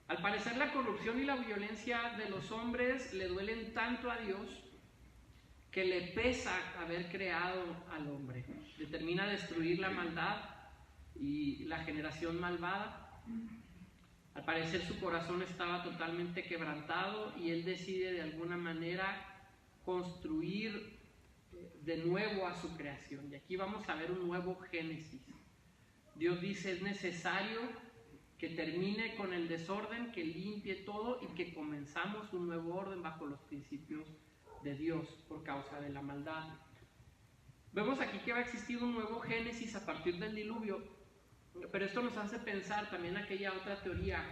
Al parecer la corrupción y la violencia de los hombres le duelen tanto a Dios que le pesa haber creado al hombre. Determina destruir la maldad y la generación malvada. Al parecer su corazón estaba totalmente quebrantado y él decide de alguna manera construir de nuevo a su creación. Y aquí vamos a ver un nuevo Génesis. Dios dice, es necesario que termine con el desorden, que limpie todo y que comenzamos un nuevo orden bajo los principios de Dios por causa de la maldad. Vemos aquí que va a existir un nuevo Génesis a partir del diluvio, pero esto nos hace pensar también aquella otra teoría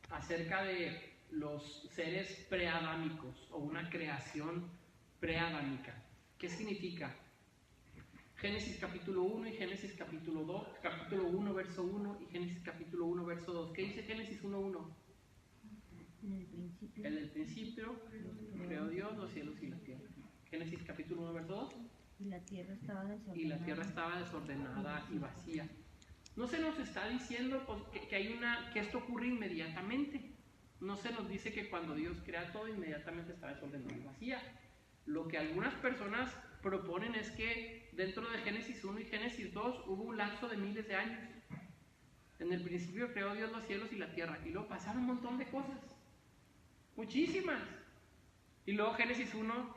acerca de los seres preadámicos o una creación preadámica. ¿Qué significa? Génesis capítulo 1 y Génesis capítulo 2, capítulo 1 verso 1 y Génesis capítulo 1 verso 2. ¿Qué dice Génesis 1:1? En el principio creó Dios los cielos y la tierra. Génesis capítulo 1 verso 2. Y la tierra estaba desordenada y vacía. No se nos está diciendo pues, que esto ocurre inmediatamente. No se nos dice que cuando Dios crea todo inmediatamente está desordenada y vacía. Lo que algunas personas proponen es que dentro de Génesis 1 y Génesis 2 hubo un lapso de miles de años. En el principio creó Dios los cielos y la tierra y luego pasaron un montón de cosas, muchísimas. Y luego Génesis 1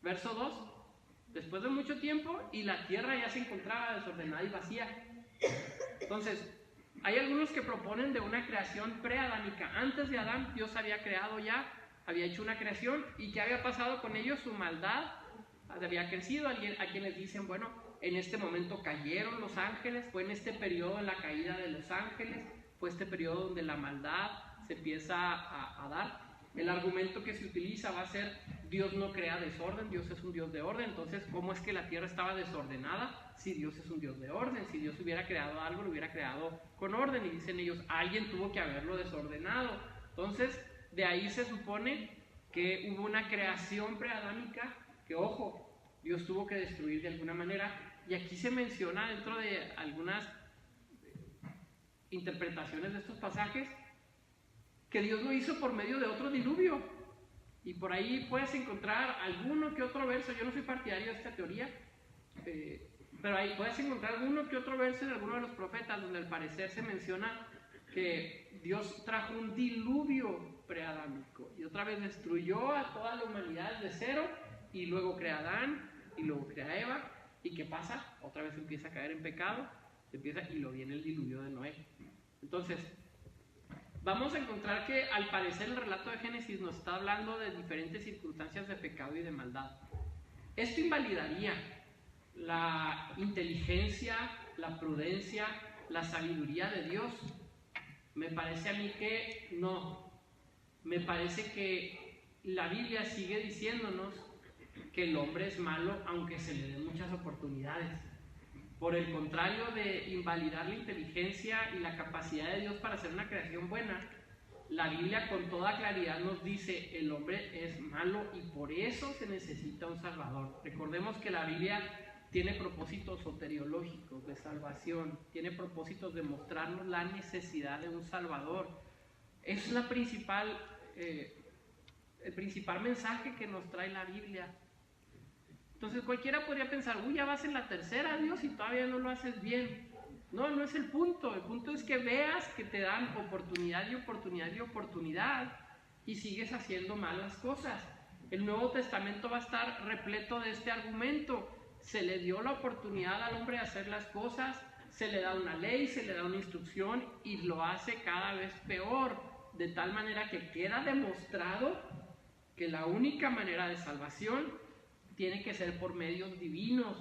verso 2, después de mucho tiempo y la tierra ya se encontraba desordenada y vacía. Entonces, hay algunos que proponen de una creación preadámica. Antes de Adán, Dios había creado ya, había hecho una creación, y ¿qué había pasado con ellos? Su maldad había crecido. A quienes dicen, bueno, en este momento cayeron los ángeles, fue en este periodo de la caída de los ángeles, fue este periodo donde la maldad se empieza a dar. El argumento que se utiliza va a ser, Dios no crea desorden, Dios es un Dios de orden. Entonces, ¿cómo es que la tierra estaba desordenada si Dios es un Dios de orden? Si Dios hubiera creado algo, lo hubiera creado con orden. Y dicen ellos, alguien tuvo que haberlo desordenado. Entonces, de ahí se supone que hubo una creación preadámica que, ojo, Dios tuvo que destruir de alguna manera. Y aquí se menciona dentro de algunas interpretaciones de estos pasajes que Dios lo hizo por medio de otro diluvio. Y por ahí puedes encontrar alguno que otro verso. Yo no soy partidario de esta teoría, pero ahí puedes encontrar alguno que otro verso en alguno de los profetas donde al parecer se menciona que Dios trajo un diluvio preadámico y otra vez destruyó a toda la humanidad de cero, y luego crea a Adán y luego crea a Eva. ¿Y qué pasa? Otra vez empieza a caer en pecado, y luego viene el diluvio de Noé. Entonces, vamos a encontrar que al parecer el relato de Génesis nos está hablando de diferentes circunstancias de pecado y de maldad. Esto invalidaría la inteligencia, la prudencia, la sabiduría de Dios. Me parece a mí que no. Me parece que la Biblia sigue diciéndonos que el hombre es malo aunque se le den muchas oportunidades. Por el contrario de invalidar la inteligencia y la capacidad de Dios para hacer una creación buena, la Biblia con toda claridad nos dice el hombre es malo y por eso se necesita un Salvador. Recordemos que la Biblia tiene propósitos soteriológicos de salvación, tiene propósitos de mostrarnos la necesidad de un Salvador. Es el principal mensaje que nos trae la Biblia. Entonces cualquiera podría pensar, ya vas en la tercera, Dios, y todavía no lo haces bien. No, no es el punto. El punto es que veas que te dan oportunidad y oportunidad y oportunidad y sigues haciendo malas cosas. El Nuevo Testamento va a estar repleto de este argumento. Se le dio la oportunidad al hombre de hacer las cosas, se le da una ley, se le da una instrucción y lo hace cada vez peor, de tal manera que queda demostrado que la única manera de salvación tiene que ser por medios divinos,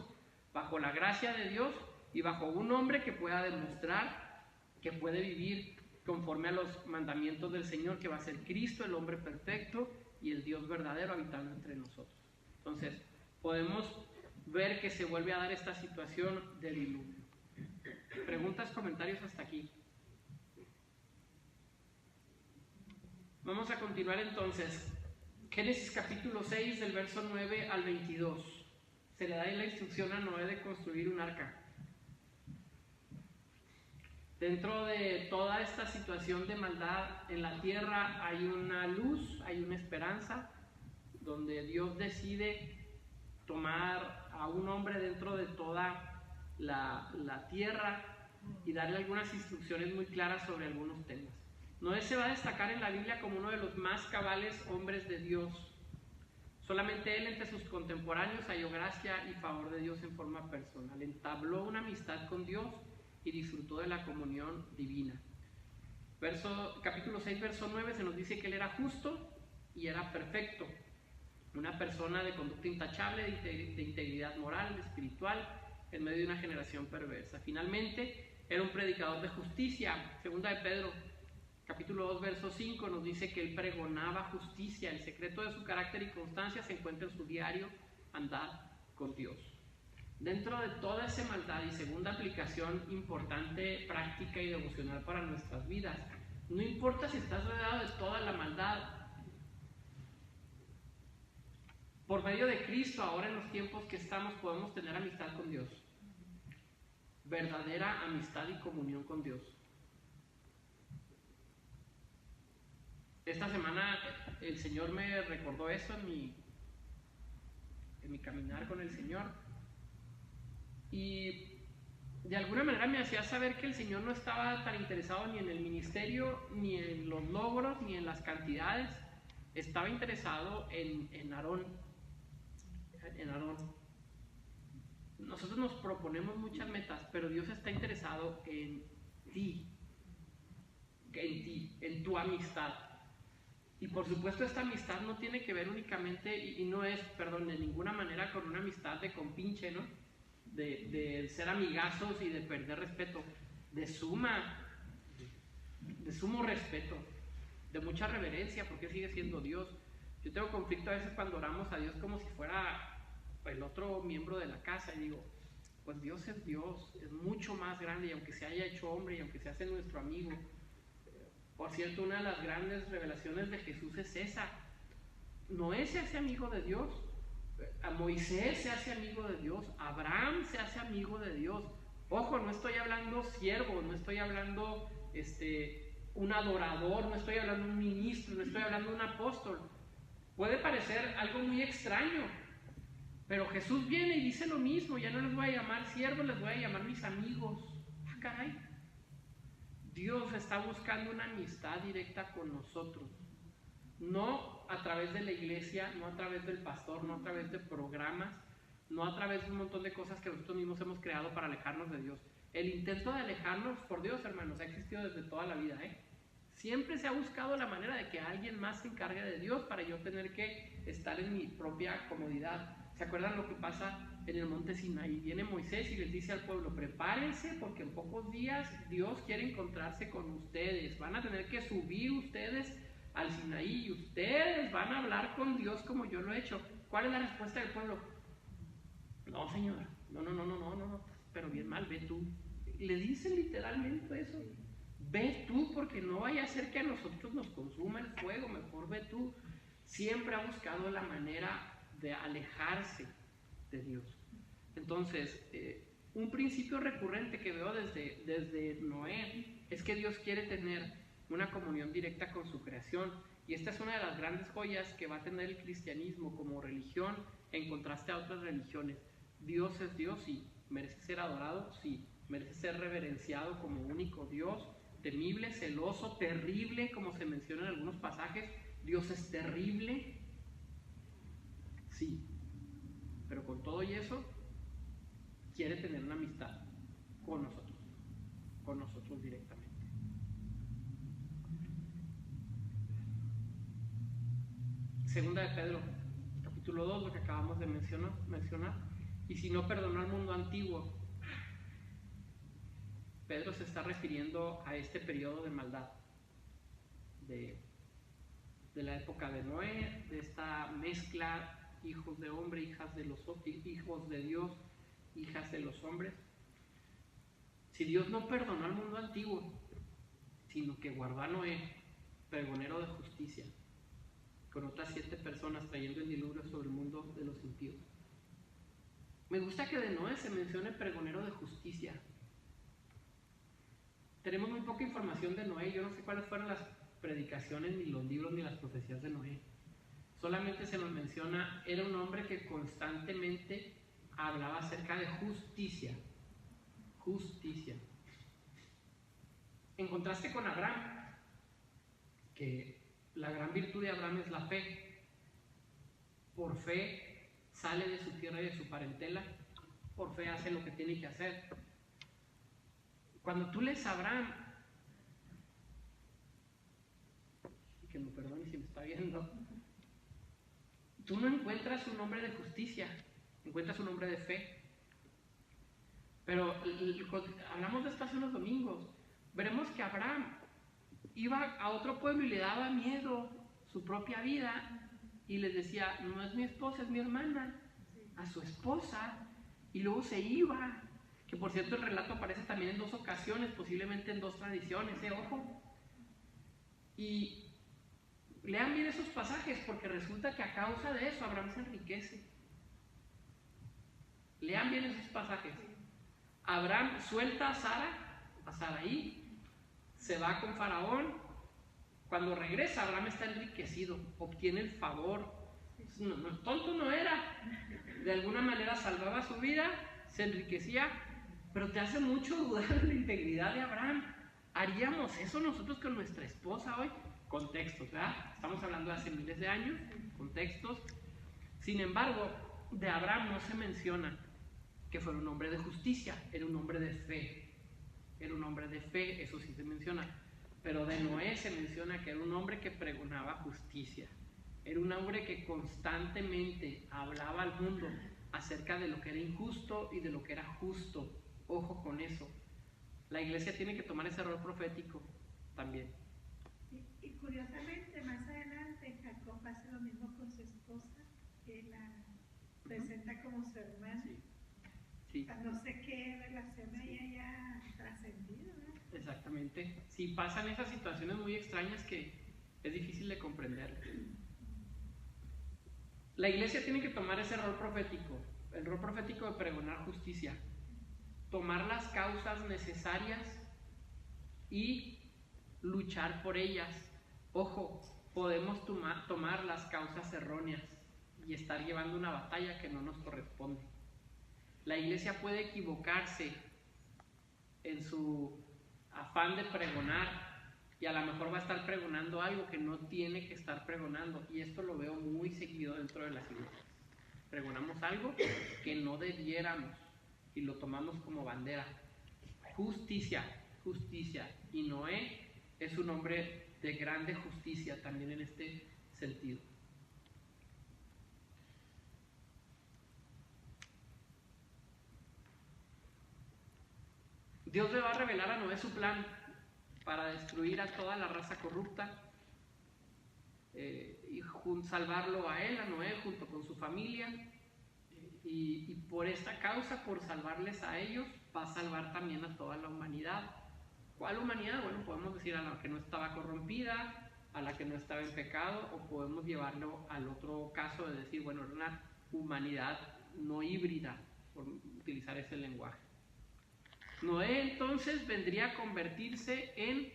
bajo la gracia de Dios y bajo un hombre que pueda demostrar que puede vivir conforme a los mandamientos del Señor, que va a ser Cristo, el hombre perfecto y el Dios verdadero habitando entre nosotros. Entonces, podemos ver que se vuelve a dar esta situación de diluvio. ¿Preguntas, comentarios hasta aquí? Vamos a continuar entonces. Génesis capítulo 6 del verso 9 al 22. Se le da la instrucción a Noé de construir un arca. Dentro de toda esta situación de maldad en la tierra hay una luz, hay una esperanza, donde Dios decide tomar a un hombre dentro de toda la tierra y darle algunas instrucciones muy claras sobre algunos temas. Noé se va a destacar en la Biblia como uno de los más cabales hombres de Dios. Solamente él entre sus contemporáneos halló gracia y favor de Dios en forma personal. Entabló una amistad con Dios y disfrutó de la comunión divina. Capítulo 6, verso 9 se nos dice que él era justo y era perfecto. Una persona de conducta intachable, de integridad moral, espiritual, en medio de una generación perversa. Finalmente, era un predicador de justicia. Segunda de Pedro capítulo 2, verso 5 nos dice que él pregonaba justicia. El secreto de su carácter y constancia se encuentra en su diario andar con Dios. Dentro de toda esa maldad y segunda aplicación importante, práctica y devocional para nuestras vidas, no importa si estás rodeado de toda la maldad, por medio de Cristo, ahora en los tiempos que estamos, podemos tener amistad con Dios. Verdadera amistad y comunión con Dios. Esta semana el Señor me recordó eso en mi caminar con el Señor, y de alguna manera me hacía saber que el Señor no estaba tan interesado ni en el ministerio, ni en los logros, ni en las cantidades. Estaba interesado en Aarón. Nosotros nos proponemos muchas metas, pero Dios está interesado en ti, en tu amistad. Y por supuesto esta amistad no tiene que ver únicamente, y no es, de ninguna manera con una amistad de compinche, ¿no? De ser amigazos y de perder respeto, de sumo respeto, de mucha reverencia, porque sigue siendo Dios. Yo tengo conflicto a veces cuando oramos a Dios como si fuera el otro miembro de la casa, y digo, pues Dios, es mucho más grande, y aunque se haya hecho hombre, y aunque se hace nuestro amigo. Por cierto, una de las grandes revelaciones de Jesús es esa. Noé se hace amigo de Dios, a Moisés se hace amigo de Dios, Abraham se hace amigo de Dios. Ojo, no estoy hablando siervo, no estoy hablando un adorador, no estoy hablando un ministro, no estoy hablando un apóstol. Puede parecer algo muy extraño, pero Jesús viene y dice lo mismo. Ya no les voy a llamar siervos, les voy a llamar mis amigos. Ah, caray. Dios está buscando una amistad directa con nosotros, no a través de la iglesia, no a través del pastor, no a través de programas, no a través de un montón de cosas que nosotros mismos hemos creado para alejarnos de Dios. El intento de alejarnos por Dios, hermanos, ha existido desde toda la vida, Siempre se ha buscado la manera de que alguien más se encargue de Dios para yo tener que estar en mi propia comodidad. ¿Se acuerdan lo que pasa en el monte Sinaí? Viene Moisés y les dice al pueblo, prepárense porque en pocos días Dios quiere encontrarse con ustedes. Van a tener que subir ustedes al Sinaí y ustedes van a hablar con Dios como yo lo he hecho. ¿Cuál es la respuesta del pueblo? No, Señor, no, pero bien mal, ve tú. Le dicen literalmente eso. Ve tú, porque no vaya a ser que a nosotros nos consuma el fuego, mejor ve tú. Siempre ha buscado la manera de alejarse de Dios. Entonces, un principio recurrente que veo desde Noé es que Dios quiere tener una comunión directa con su creación, y esta es una de las grandes joyas que va a tener el cristianismo como religión en contraste a otras religiones. Dios es Dios, sí, merece ser adorado, sí, merece ser reverenciado como único Dios, temible, celoso, terrible, como se menciona en algunos pasajes. Dios es terrible, sí, pero con todo y eso quiere tener una amistad con nosotros directamente. Segunda de Pedro, capítulo 2, lo que acabamos de mencionar. Y si no perdonó al mundo antiguo, Pedro se está refiriendo a este periodo de maldad de la época de Noé, de esta mezcla, hijos de hombre, hijos de Dios, hijas de los hombres. Si Dios no perdonó al mundo antiguo, sino que guardó a Noé, pregonero de justicia, con otras 7 personas trayendo el diluvio sobre el mundo de los impíos. Me gusta que de Noé se mencione pregonero de justicia. Tenemos muy poca información de Noé. Yo no sé cuáles fueron las predicaciones, ni los libros, ni las profecías de Noé. Solamente se nos menciona, era un hombre que constantemente hablaba acerca de justicia. Justicia. En contraste con Abraham, que la gran virtud de Abraham es la fe. Por fe sale de su tierra y de su parentela. Por fe hace lo que tiene que hacer. Cuando tú lees a Abraham, que me perdone si me está viendo, tú no encuentras un hombre de justicia, encuentras un hombre de fe. Pero hablamos de esto hace unos domingos. Veremos que Abraham iba a otro pueblo y le daba miedo su propia vida y les decía, no es mi esposa, es mi hermana, a su esposa, y luego se iba. Que por cierto el relato aparece también en 2 ocasiones, posiblemente en 2 tradiciones, ojo. Y lean bien esos pasajes, porque resulta que a causa de eso Abraham se enriquece. Lean bien esos pasajes. Abraham suelta a Saraí, se va con Faraón. Cuando regresa, Abraham está enriquecido, obtiene el favor. Tonto no era. De alguna manera salvaba su vida, se enriquecía. Pero te hace mucho dudar de la integridad de Abraham. ¿Haríamos eso nosotros con nuestra esposa hoy? Contextos, ¿verdad? Estamos hablando de hace miles de años, contextos. Sin embargo, de Abraham no se menciona que fuera un hombre de justicia, era un hombre de fe. Era un hombre de fe, eso sí se menciona. Pero de Noé se menciona que era un hombre que pregonaba justicia. Era un hombre que constantemente hablaba al mundo acerca de lo que era injusto y de lo que era justo. Ojo con eso. La iglesia tiene que tomar ese rol profético también. Y curiosamente, más adelante, Jacob papá hace lo mismo con su esposa, que la presenta como su hermana. Sí. No sé qué relación haya trascendido, ¿verdad? Exactamente. Sí, pasan esas situaciones muy extrañas que es difícil de comprender. La iglesia tiene que tomar ese rol profético, el rol profético de pregonar justicia, tomar las causas necesarias y luchar por ellas. Ojo, podemos tomar las causas erróneas y estar llevando una batalla que no nos corresponde. La iglesia puede equivocarse en su afán de pregonar y a lo mejor va a estar pregonando algo que no tiene que estar pregonando, y esto lo veo muy seguido dentro de las iglesias. Pregonamos algo que no debiéramos y lo tomamos como bandera. Justicia, justicia, y Noé es un hombre de grande justicia también en este sentido. Dios le va a revelar a Noé su plan para destruir a toda la raza corrupta y salvarlo a él, a Noé, junto con su familia. Y por esta causa, por salvarles a ellos, va a salvar también a toda la humanidad. ¿Cuál humanidad? Bueno, podemos decir a la que no estaba corrompida, a la que no estaba en pecado, o podemos llevarlo al otro caso de decir, bueno, era una humanidad no híbrida, por utilizar ese lenguaje. Noé entonces vendría a convertirse en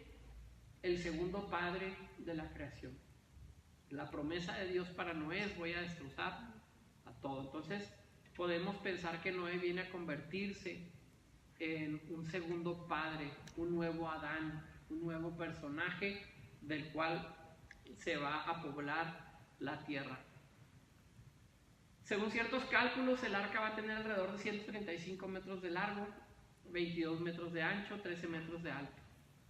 el segundo padre de la creación. La promesa de Dios para Noé es: voy a destrozar a todo. Entonces podemos pensar que Noé viene a convertirse en un segundo padre, un nuevo Adán, un nuevo personaje del cual se va a poblar la tierra. Según ciertos cálculos, el arca va a tener alrededor de 135 metros de largo, 22 metros de ancho, 13 metros de alto,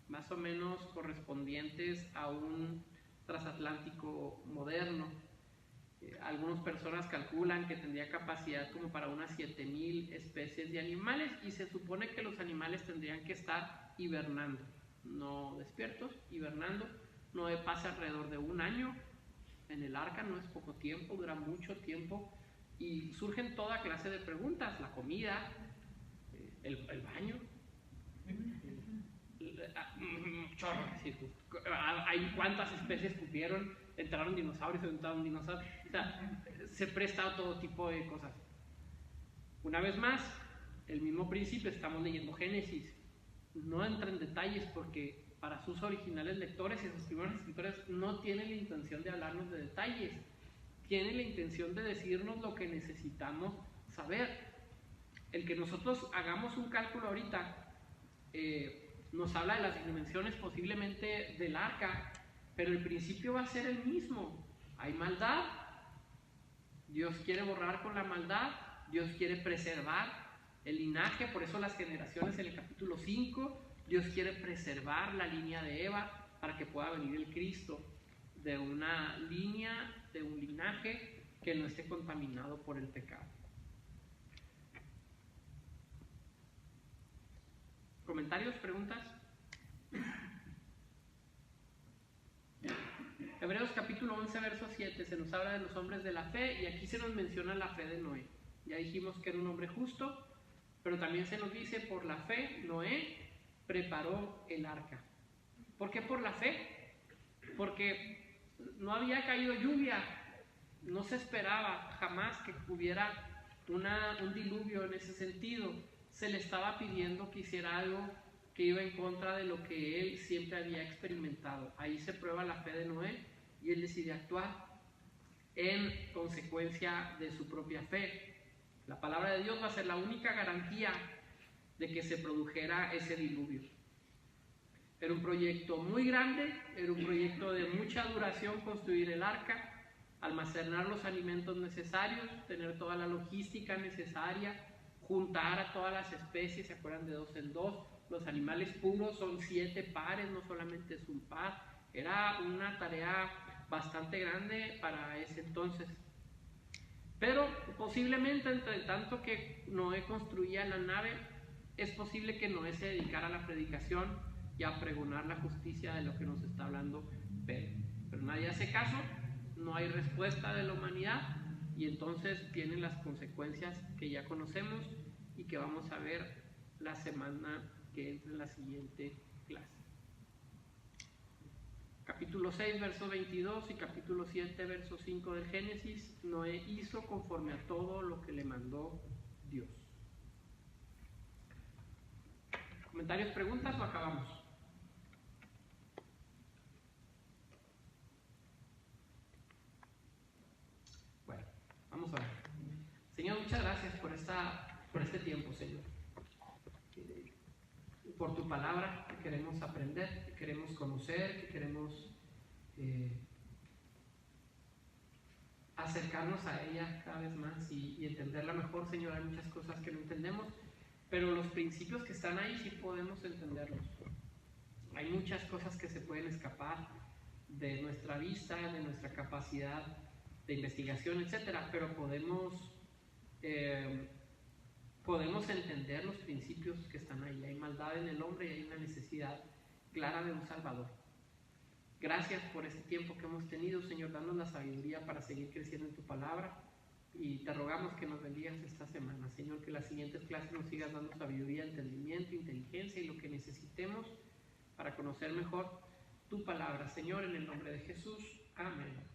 más o menos correspondientes a un transatlántico moderno. Algunas personas calculan que tendría capacidad como para unas 7,000 especies de animales, y se supone que los animales tendrían que estar hibernando, no despiertos, hibernando. Noé pasa alrededor de un año en el arca, no es poco tiempo, dura mucho tiempo, y surgen toda clase de preguntas: la comida, el baño, chorro, hay cuántas especies cupieron, entraron dinosaurios, entraron dinosaurios, o sea, se presta a todo tipo de cosas. Una vez más, el mismo principio, estamos leyendo Génesis, no entra en detalles porque para sus originales lectores y sus primeros escritores no tienen la intención de hablarnos de detalles, tienen la intención de decirnos lo que necesitamos saber. El que nosotros hagamos un cálculo ahorita nos habla de las dimensiones posiblemente del arca, pero el principio va a ser el mismo. Hay maldad, Dios quiere borrar con la maldad, Dios quiere preservar el linaje, por eso las generaciones en el capítulo 5, Dios quiere preservar la línea de Eva para que pueda venir el Cristo de una línea, de un linaje que no esté contaminado por el pecado. ¿Comentarios? ¿Preguntas? Hebreos capítulo 11, verso 7, se nos habla de los hombres de la fe, y aquí se nos menciona la fe de Noé. Ya dijimos que era un hombre justo, pero también se nos dice: por la fe Noé preparó el arca. ¿Por qué por la fe? Porque no había caído lluvia, no se esperaba jamás que hubiera un diluvio en ese sentido. Se le estaba pidiendo que hiciera algo que iba en contra de lo que él siempre había experimentado. Ahí se prueba la fe de Noé y él decide actuar en consecuencia de su propia fe. La palabra de Dios va a ser la única garantía de que se produjera ese diluvio. Era un proyecto muy grande, era un proyecto de mucha duración construir el arca, almacenar los alimentos necesarios, tener toda la logística necesaria, juntar a todas las especies, ¿se acuerdan de 2 en 2? Los animales puros son 7 pares, no solamente es un par. Era una tarea bastante grande para ese entonces. Pero posiblemente, entre tanto que Noé construía la nave, es posible que Noé se dedicara a la predicación y a pregonar la justicia de lo que nos está hablando Pedro. Pero nadie hace caso, no hay respuesta de la humanidad y entonces vienen las consecuencias que ya conocemos y que vamos a ver la semana que entra en la siguiente clase. Capítulo 6, verso 22 y capítulo 7, verso 5 del Génesis. Noé hizo conforme a todo lo que le mandó Dios. ¿Comentarios, preguntas o acabamos? Bueno, vamos a ver. Señor, muchas gracias por este tiempo, Señor. Por tu palabra que queremos aprender, que queremos conocer, que queremos acercarnos a ella cada vez más y entenderla mejor, Señor. Hay muchas cosas que no entendemos, pero los principios que están ahí sí podemos entenderlos. Hay muchas cosas que se pueden escapar de nuestra vista, de nuestra capacidad de investigación, etcétera, pero podemos entender los principios que están ahí. Hay maldad en el hombre y hay una necesidad clara de un Salvador. Gracias por este tiempo que hemos tenido, Señor, danos la sabiduría para seguir creciendo en tu palabra y te rogamos que nos bendigas esta semana, Señor, que las siguientes clases nos sigas dando sabiduría, entendimiento, inteligencia y lo que necesitemos para conocer mejor tu palabra, Señor, en el nombre de Jesús. Amén.